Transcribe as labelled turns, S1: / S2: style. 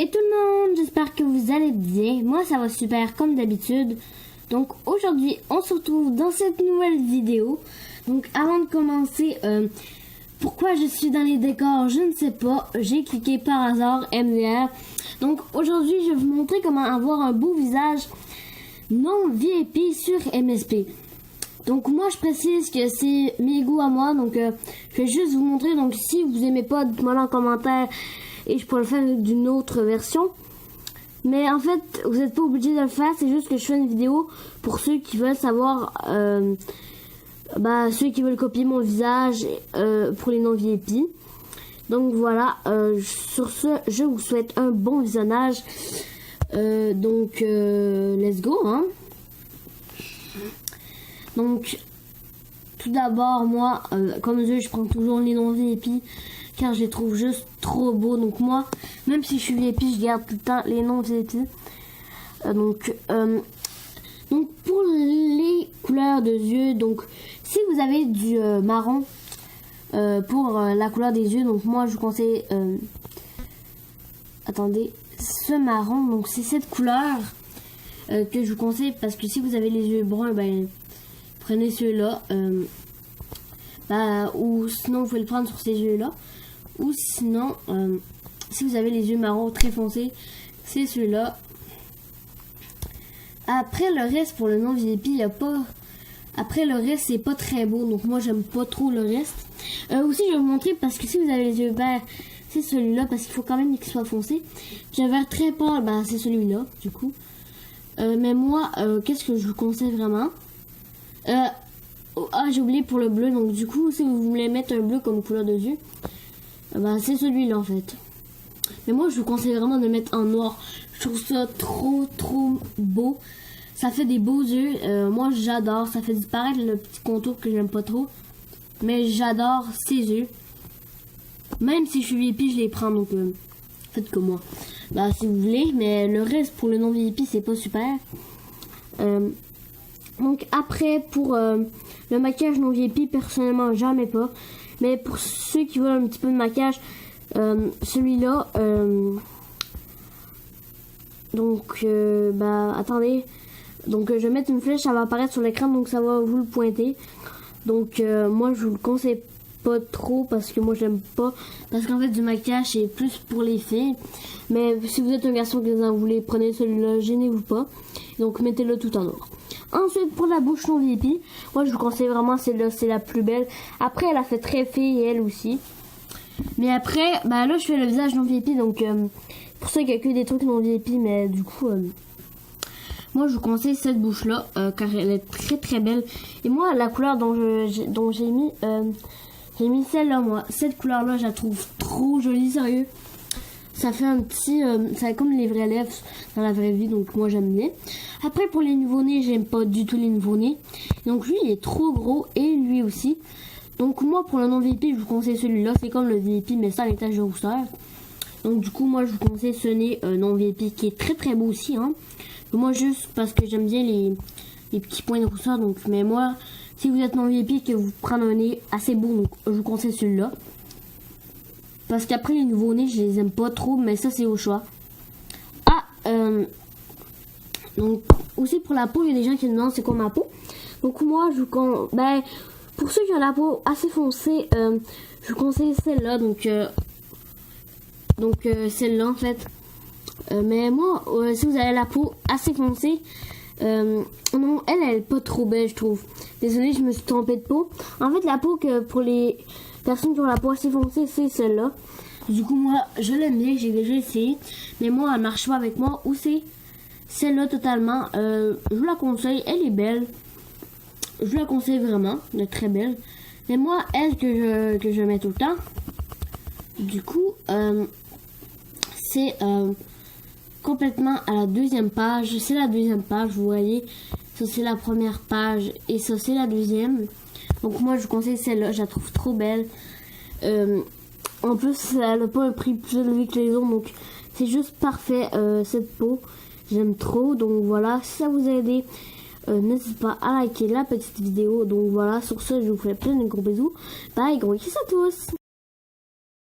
S1: Hey tout le monde, j'espère que vous allez bien. Moi ça va super comme d'habitude. Donc aujourd'hui on se retrouve dans cette nouvelle vidéo. Donc avant de commencer, pourquoi je suis dans les décors, je ne sais pas. J'ai cliqué par hasard MDR. Donc aujourd'hui je vais vous montrer comment avoir un beau visage non VIP sur MSP. Donc moi je précise que c'est mes goûts à moi. Donc je vais juste vous montrer. Donc si vous aimez pas, dites-moi en commentaire. Et je pourrais le faire d'une autre version. Mais en fait, vous n'êtes pas obligé de le faire. C'est juste que je fais une vidéo pour ceux qui veulent savoir... ceux qui veulent copier mon visage pour les non-VIP. Donc voilà. Sur ce, je vous souhaite un bon visionnage. Let's go. Hein. Donc, tout d'abord, moi, comme je prends toujours les non-VIP. Car je les trouve juste trop beaux. Donc moi, même si je suis VIP, je garde tout le temps les noms VIP. Donc pour les couleurs de yeux, donc si vous avez du marron pour la couleur des yeux, donc moi je vous conseille ce marron. Donc c'est cette couleur que je vous conseille, parce que si vous avez les yeux bruns, prenez ceux-là. Ou sinon vous pouvez le prendre sur ces yeux là. Ou sinon, si vous avez les yeux marrons très foncés, c'est ceux-là. Après le reste, pour le non VIP, il n'y a pas... Après le reste, c'est pas très beau. Donc moi, j'aime pas trop le reste. Aussi, je vais vous montrer, parce que si vous avez les yeux verts, c'est celui-là. Parce qu'il faut quand même qu'il soit foncé. Puis un vert très pâle, c'est celui-là, du coup. Mais moi, qu'est-ce que je vous conseille vraiment? J'ai oublié pour le bleu. Donc du coup, si vous voulez mettre un bleu comme couleur de yeux, c'est celui-là en fait. Mais moi je vous conseille vraiment de le mettre en noir. Je trouve ça trop beau. Ça fait des beaux yeux. Moi j'adore. Ça fait disparaître le petit contour que j'aime pas trop. Mais j'adore ces yeux. Même si je suis VIP, je les prends. Donc faites comme moi. Si vous voulez. Mais le reste pour le non VIP, c'est pas super. Donc après pour le maquillage non VIP, personnellement j'en mets pas. Mais pour ceux qui veulent un petit peu de maquillage, celui-là, attendez. Donc je vais mettre une flèche, ça va apparaître sur l'écran, donc ça va vous le pointer. Donc moi je vous le conseille pas trop, parce que moi j'aime pas. Parce qu'en fait du maquillage c'est plus pour les filles. Mais si vous êtes un garçon qui en voulez, prenez celui-là, gênez-vous pas. Donc mettez-le tout en noir. Ensuite pour la bouche non VIP, moi je vous conseille vraiment celle-là, c'est la plus belle. Après elle a fait très fille, elle aussi. Mais après, là je fais le visage non VIP, donc pour ça qu'il n'y a que des trucs non VIP. Mais du coup, moi je vous conseille cette bouche-là, car elle est très belle. Et moi la couleur dont j'ai mis celle-là, moi. Cette couleur-là, je la trouve trop jolie, sérieux. Ça fait un petit... ça fait comme les vraies lèvres dans la vraie vie, donc moi j'aime bien. Après pour les nouveau-nés, j'aime pas du tout les nouveau-nés. Donc lui il est trop gros, et lui aussi. Donc moi pour le non VIP, je vous conseille celui-là. C'est comme le VIP mais sans les taches de rousseur. Donc du coup moi je vous conseille ce nez non VIP qui est très beau aussi. Hein. Moi juste parce que j'aime bien les petits points de rousseur. Donc, mais moi si vous êtes non VIP que vous prenez un nez assez beau, donc je vous conseille celui-là. Parce qu'après les nouveaux nez je les aime pas trop, mais ça c'est au choix. Donc aussi pour la peau, il y a des gens qui me demandent c'est quoi ma peau. Donc moi je vous pour ceux qui ont la peau assez foncée, je vous conseille celle-là. Donc celle-là en fait. Mais moi si vous avez la peau assez foncée, non, elle est pas trop belle, je trouve. Désolée, je me suis trompée de peau. En fait la peau que pour les personnes qui ont la peau assez foncée, c'est celle-là. Du coup moi je l'aime bien, j'ai déjà essayé. Mais moi elle marche pas avec moi. Ou c'est celle-là totalement. Je vous la conseille, elle est belle. Je vous la conseille vraiment, elle est très belle. Mais moi elle que je mets tout le temps, du coup c'est complètement à la deuxième page. C'est la deuxième page, vous voyez. Ça c'est la première page et ça c'est la deuxième. Donc moi je vous conseille celle-là, je la trouve trop belle. En plus elle n'a pas un prix plus élevé que les autres, donc c'est juste parfait. Cette peau j'aime trop. Donc voilà, si ça vous a aidé, n'hésitez pas à liker la petite vidéo. Donc voilà, sur ce je vous fais plein de gros bisous. Bye, gros kiss à tous.